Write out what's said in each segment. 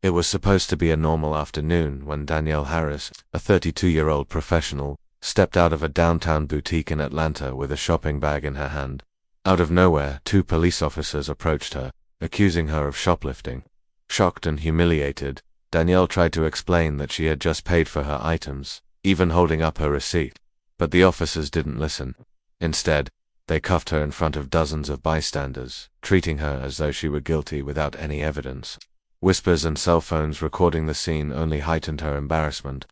It was supposed to be a normal afternoon when Danielle Harris, a 32-year-old professional, stepped out of a downtown boutique in Atlanta with a shopping bag in her hand. Out of nowhere, two police officers approached her, accusing her of shoplifting. Shocked and humiliated, Danielle tried to explain that she had just paid for her items, even holding up her receipt. But the officers didn't listen. Instead, they cuffed her in front of dozens of bystanders, treating her as though she were guilty without any evidence. Whispers and cell phones recording the scene only heightened her embarrassment.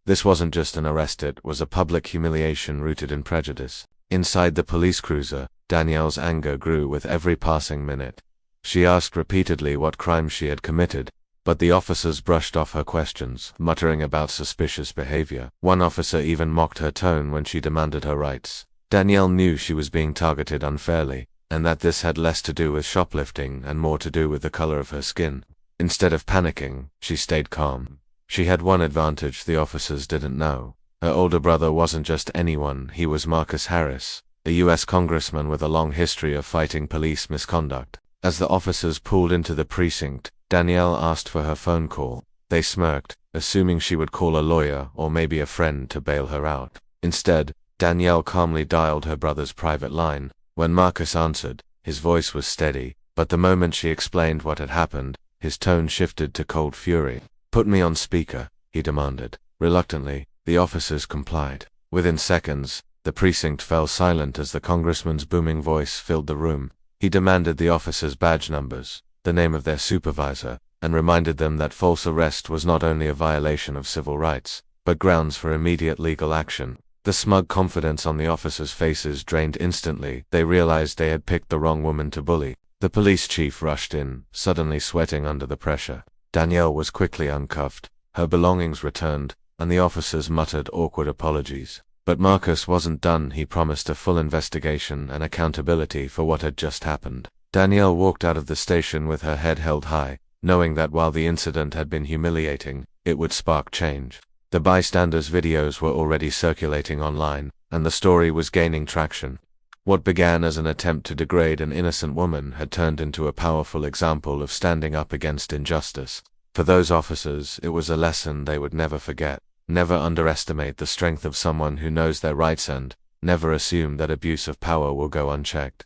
This wasn't just an arrest, it was a public humiliation rooted in prejudice. Inside the police cruiser, Danielle's anger grew with every passing minute. She asked repeatedly what crimes she had committed, but the officers brushed off her questions, muttering about suspicious behavior. One officer even mocked her tone when she demanded her rights. Danielle knew she was being targeted unfairly, and that this had less to do with shoplifting and more to do with the color of her skin. Instead of panicking, she stayed calm. She had one advantage the officers didn't know. Her older brother wasn't just anyone, he was Marcus Harris, a U.S. congressman with a long history of fighting police misconduct. As the officers pulled into the precinct, Danielle asked for her phone call. They smirked, assuming she would call a lawyer or maybe a friend to bail her out. Instead, Danielle calmly dialed her brother's private line. When Marcus answered, his voice was steady, but the moment she explained what had happened, his tone shifted to cold fury. "Put me on speaker," he demanded. Reluctantly, the officers complied. Within seconds, the precinct fell silent as the congressman's booming voice filled the room. He demanded the officers' badge numbers, the name of their supervisor, and reminded them that false arrest was not only a violation of civil rights, but grounds for immediate legal action. The smug confidence on the officers' faces drained instantly. They realized they had picked the wrong woman to bully. The police chief rushed in, suddenly sweating under the pressure. Danielle was quickly uncuffed, her belongings returned, and the officers muttered awkward apologies. But Marcus wasn't done. He promised a full investigation and accountability for what had just happened. Danielle walked out of the station with her head held high, knowing that while the incident had been humiliating, it would spark change. The bystanders' videos were already circulating online, and the story was gaining traction. What began as an attempt to degrade an innocent woman had turned into a powerful example of standing up against injustice. For those officers, it was a lesson they would never forget. Never underestimate the strength of someone who knows their rights, and never assume that abuse of power will go unchecked.